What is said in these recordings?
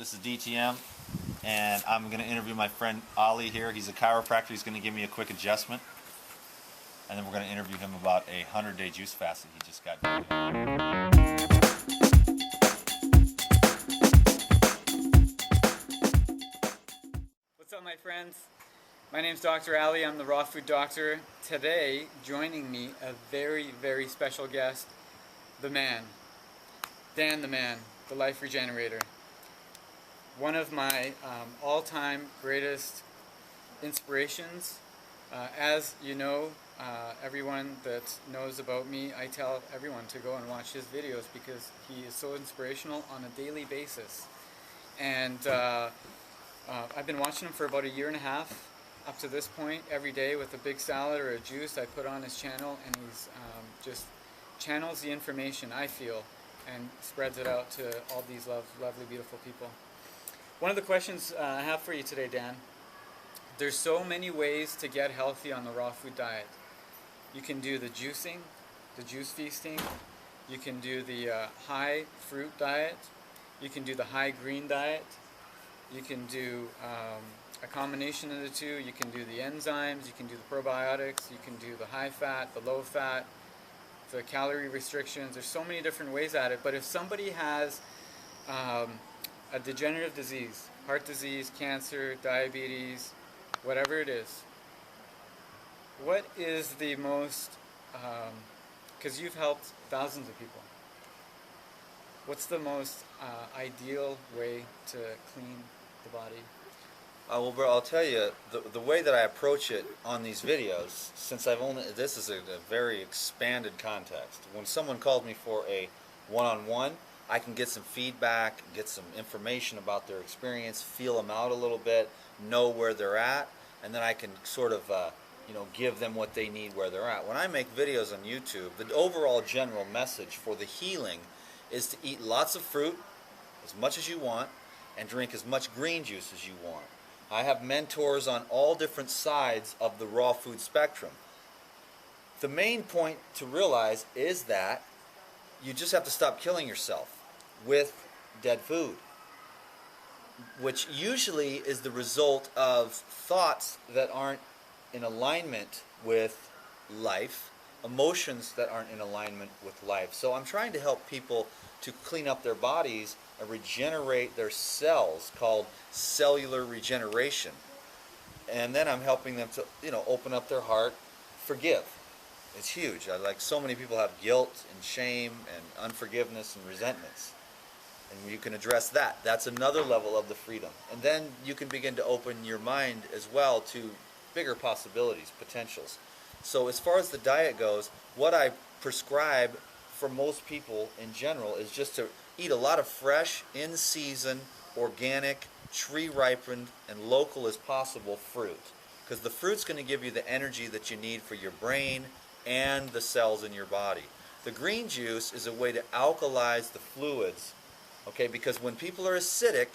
This is DTM, and I'm going to interview my friend Ali here. He's a chiropractor. He's going to give me a quick adjustment, and then we're going to interview him about a 100-day juice fast that he just got done doing. What's up, my friends? My name's Dr. Ali. I'm the Raw Food Doctor. Today, joining me, a very, very special guest, the man, Dan the Man, the Life Regenerator. One of my all-time greatest inspirations. As you know, everyone that knows about me, I tell everyone to go and watch his videos because he is so inspirational on a daily basis. And I've been watching him for about 1.5 years up to this point, every day with a big salad or a juice I put on his channel, and he's just channels the information, I feel, and spreads it out to all these lovely, beautiful people. One of the questions I have for you today, Dan, there's so many ways to get healthy on the raw food diet. You can do the juicing, the juice feasting, you can do the high fruit diet, you can do the high green diet, you can do a combination of the two, you can do the enzymes, you can do the probiotics, you can do the high fat, the low fat, the calorie restrictions. There's so many different ways at it, but if somebody has a degenerative disease, heart disease, cancer, diabetes, whatever it is, what is the most, because you've helped thousands of people, what's the most ideal way to clean the body? Well, bro, I'll tell you, the way that I approach it on these videos, since this is a very expanded context. When someone calls me for a one-on-one, I can get some feedback, get some information about their experience, feel them out a little bit, know where they're at, and then I can sort of, give them what they need where they're at. When I make videos on YouTube, the overall general message for the healing is to eat lots of fruit, as much as you want, and drink as much green juice as you want. I have mentors on all different sides of the raw food spectrum. The main point to realize is that you just have to stop killing yourself with dead food, which usually is the result of thoughts that aren't in alignment with life, emotions that aren't in alignment with life. So I'm trying to help people to clean up their bodies and regenerate their cells, called cellular regeneration. And then I'm helping them to, open up their heart, forgive. It's huge. So many people have guilt and shame and unforgiveness and resentments. And you can address that. That's another level of the freedom. And then you can begin to open your mind as well to bigger possibilities, potentials. So as far as the diet goes, what I prescribe for most people in general is just to eat a lot of fresh, in-season, organic, tree-ripened, and local as possible fruit. Because the fruit's going to give you the energy that you need for your brain and the cells in your body. The green juice is a way to alkalize the fluids, okay? Because when people are acidic,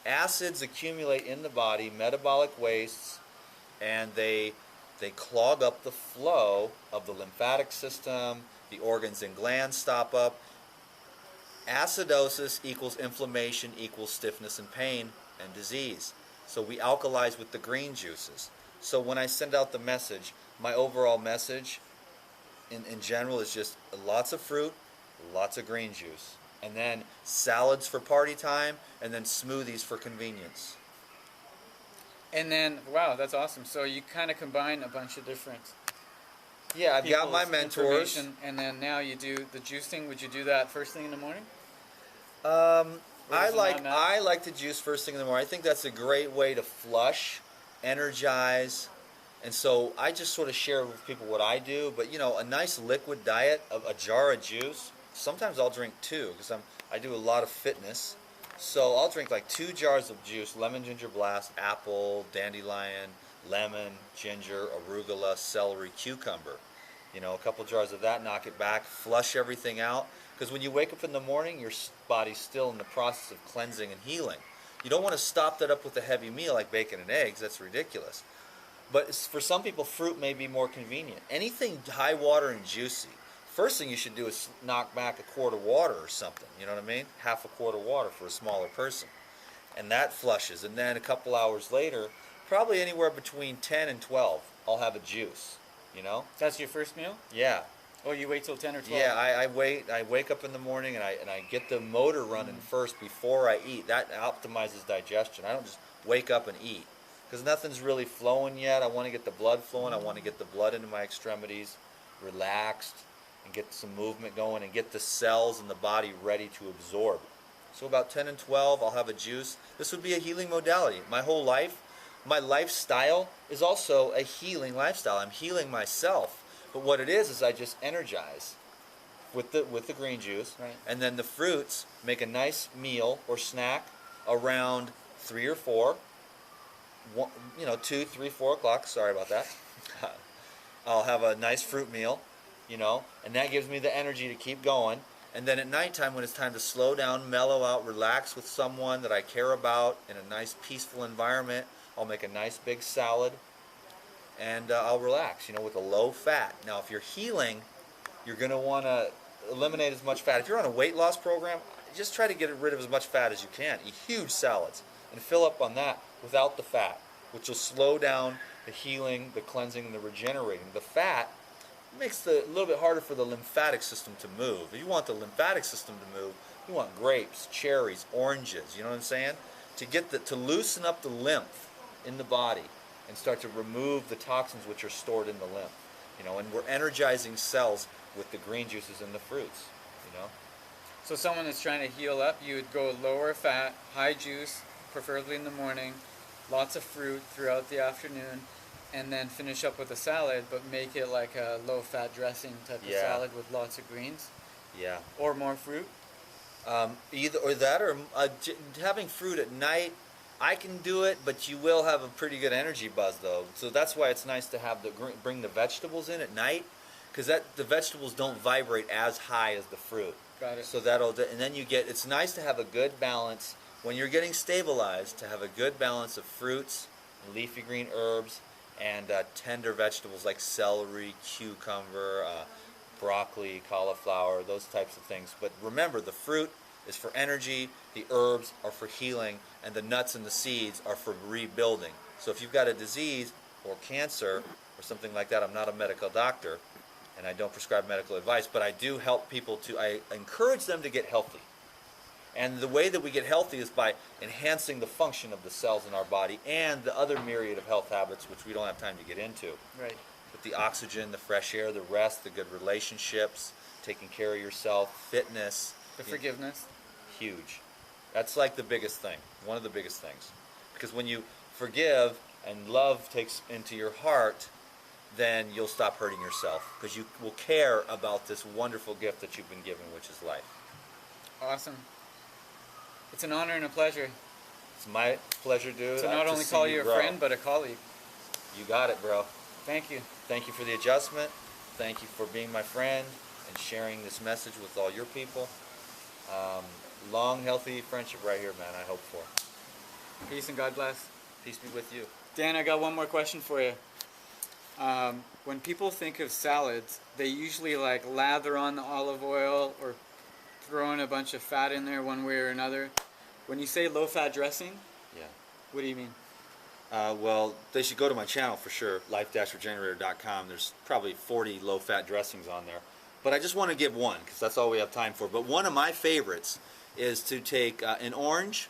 acids accumulate in the body, metabolic wastes, and they clog up the flow of the lymphatic system, the organs and glands stop up. Acidosis equals inflammation equals stiffness and pain and disease. So we alkalize with the green juices. So when I send out the message, my overall message in general is just lots of fruit, lots of green juice. And then salads for party time, and then smoothies for convenience. And then, wow, that's awesome. So you kind of combine a bunch of different I've got my mentors. And then now you do the juicing. Would you do that first thing in the morning? I like to juice first thing in the morning. I think that's a great way to flush, energize, and so I just sort of share with people what I do. But a nice liquid diet of a jar of juice. Sometimes I'll drink 2 because I do a lot of fitness. So I'll drink like 2 jars of juice: lemon, ginger blast, apple, dandelion, lemon, ginger, arugula, celery, cucumber. A couple jars of that, knock it back, flush everything out. Because when you wake up in the morning, your body's still in the process of cleansing and healing. You don't want to stop that up with a heavy meal like bacon and eggs. That's ridiculous. But for some people, fruit may be more convenient. Anything high water and juicy. First thing you should do is knock back a quart of water or something. You know what I mean? Half a quart of water for a smaller person. and that flushes. And then a couple hours later, probably anywhere between 10 and 12, I'll have a juice, you know? That's your first meal? Yeah. Oh, you wait till 10 or 12? Yeah, I wake up in the morning and I get the motor running first before I eat. That optimizes digestion. I don't just wake up and eat because nothing's really flowing yet. I want to get the blood flowing. I want to get the blood into my extremities, relaxed, and get some movement going and get the cells in the body ready to absorb. So about 10 and 12, I'll have a juice. This would be a healing modality. My whole life, my lifestyle is also a healing lifestyle. I'm healing myself. But what it is I just energize with the green juice, right. And then the fruits make a nice meal or snack around 3 or 4, 2, 3, 4 o'clock. Sorry about that. I'll have a nice fruit meal, and that gives me the energy to keep going. And then at nighttime, when it's time to slow down, mellow out, relax with someone that I care about in a nice, peaceful environment, I'll make a nice big salad. And I'll relax, with a low fat. Now, if you're healing, you're going to want to eliminate as much fat. If you're on a weight loss program, just try to get rid of as much fat as you can. Eat huge salads and fill up on that without the fat, which will slow down the healing, the cleansing, and the regenerating. The fat makes it a little bit harder for the lymphatic system to move. If you want the lymphatic system to move, you want grapes, cherries, oranges, you know what I'm saying? To loosen up the lymph in the body and start to remove the toxins which are stored in the lymph, and we're energizing cells with the green juices and the fruits, So someone that's trying to heal up, you would go lower fat, high juice, preferably in the morning, lots of fruit throughout the afternoon, and then finish up with a salad, but make it like a low-fat dressing type of salad with lots of greens. Yeah. Or more fruit. Either or that, or having fruit at night. I can do it, but you will have a pretty good energy buzz, though. So that's why it's nice to have bring the vegetables in at night, because the vegetables don't vibrate as high as the fruit. Got it. So and then it's nice to have a good balance when you're getting stabilized, to have a good balance of fruits, leafy green herbs, and tender vegetables like celery, cucumber, broccoli, cauliflower, those types of things. But remember, the fruit is for energy, the herbs are for healing, and the nuts and the seeds are for rebuilding. So if you've got a disease or cancer or something like that, I'm not a medical doctor and I don't prescribe medical advice, but I do help people I encourage them to get healthy. And the way that we get healthy is by enhancing the function of the cells in our body and the other myriad of health habits, which we don't have time to get into. Right. But the oxygen, the fresh air, the rest, the good relationships, taking care of yourself, fitness. The forgiveness. Huge. That's like the biggest thing, one of the biggest things. Because when you forgive and love takes into your heart, then you'll stop hurting yourself, because you will care about this wonderful gift that you've been given, which is life. Awesome. It's an honor and a pleasure. It's my pleasure, dude. To not only call you a friend, but a colleague. You got it, bro. Thank you. Thank you for the adjustment. Thank you for being my friend and sharing this message with all your people. Long, healthy friendship right here, man, I hope for. Peace and God bless. Peace be with you. Dan, I got one more question for you. When people think of salads, they usually like lather on the olive oil or throw in a bunch of fat in there one way or another. When you say low-fat dressing, yeah, what do you mean? Well, they should go to my channel for sure, life-regenerator.com. There's probably 40 low-fat dressings on there. But I just want to give one, because that's all we have time for. But one of my favorites is to take an orange,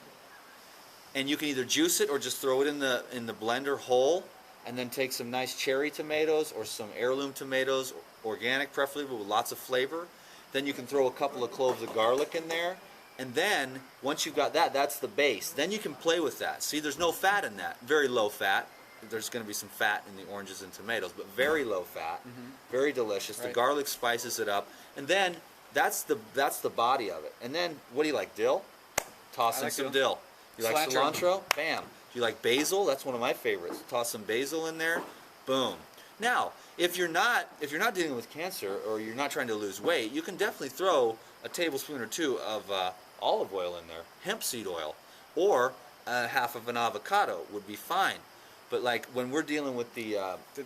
and you can either juice it or just throw it in the blender whole, and then take some nice cherry tomatoes or some heirloom tomatoes, organic preferably, with lots of flavor. Then you can throw a couple of cloves of garlic in there. And then, once you've got that, that's the base. Then you can play with that. See, there's no fat in that. Very low fat. There's going to be some fat in the oranges and tomatoes, but very low fat. Very delicious. Right. The garlic spices it up. And then, that's the body of it. And then, what do you like, dill? Toss in some dill. You like cilantro? Bam. Do you like basil? That's one of my favorites. Toss some basil in there. Boom. Now, if you're not dealing with cancer or you're not trying to lose weight, you can definitely throw a tablespoon or two of olive oil in there, hemp seed oil, or half of an avocado would be fine. But like when we're dealing with the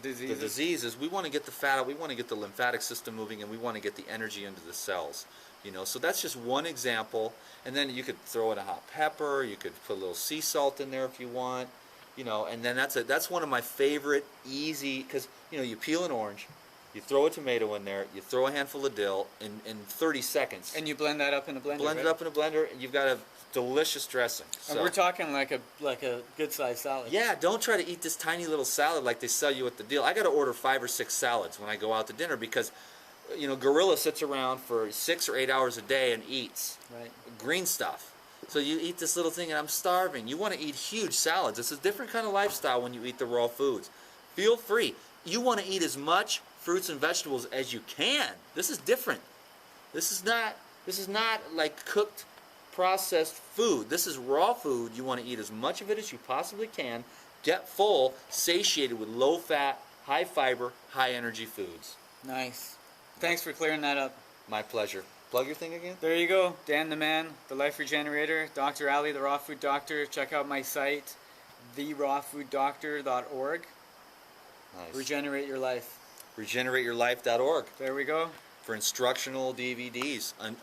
diseases, we want to get the fat out, we want to get the lymphatic system moving, and we want to get the energy into the cells. You know, so that's just one example. And then you could throw in a hot pepper. You could put a little sea salt in there if you want. You know, and then that's one of my favorite easy, because you know, you peel an orange, you throw a tomato in there, you throw a handful of dill in 30 seconds. And you blend that up in a blender. Blend it up in a blender, and you've got a delicious dressing. And we're talking like a good sized salad. Yeah, don't try to eat this tiny little salad like they sell you at the deal. I got to order 5 or 6 salads when I go out to dinner because, you know, Gorilla sits around for 6 or 8 hours a day and eats green stuff. So you eat this little thing, and I'm starving. You want to eat huge salads. It's a different kind of lifestyle when you eat the raw foods. Feel free. You want to eat as much fruits and vegetables as you can. This is different. This is not like cooked, processed food. This is raw food. You want to eat as much of it as you possibly can. Get full, satiated with low-fat, high-fiber, high-energy foods. Nice. Thanks for clearing that up. My pleasure. Plug your thing again? There you go. Dan the Man, the Life Regenerator, Dr. Ali, the Raw Food Doctor. Check out my site, therawfooddoctor.org. Nice. Regenerate your life. Regenerateyourlife.org. There we go. For instructional DVDs. And,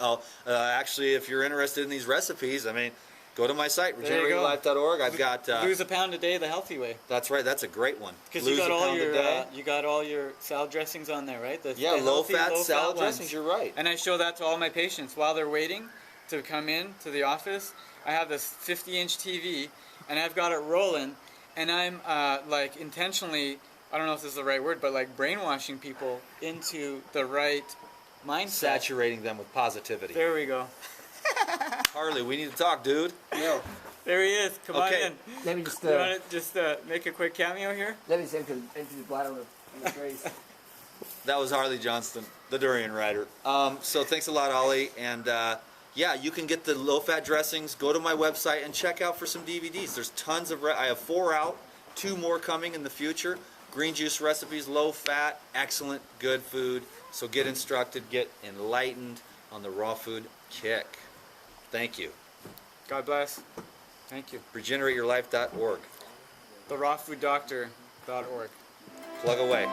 actually, if you're interested in these recipes, I mean, go to my site, regenerateyourlife.org. I've got lose a pound a day the healthy way. That's right. That's a great one. Because you got all your salad dressings on there, right? The low-fat salad dressings. You're right. And I show that to all my patients while they're waiting to come in to the office. I have this 50-inch TV, and I've got it rolling, and I'm like intentionally, I don't know if this is the right word, but like brainwashing people into the right mindset. Saturating them with positivity. There we go. Harley, we need to talk, dude. No. There he is. Come on in. Let me just You want to just make a quick cameo here? let me empty the bladder on the trays. That was Harley Johnston, the durian rider. So thanks a lot, Ollie. And yeah, you can get the low-fat dressings. Go to my website and check out for some DVDs. There's tons of. I have 4 out, 2 more coming in the future. Green juice recipes, low-fat, excellent, good food. So get instructed, get enlightened on the raw food kick. Thank you. God bless. Thank you. Regenerateyourlife.org. TheRawFoodDoctor.org. Plug away.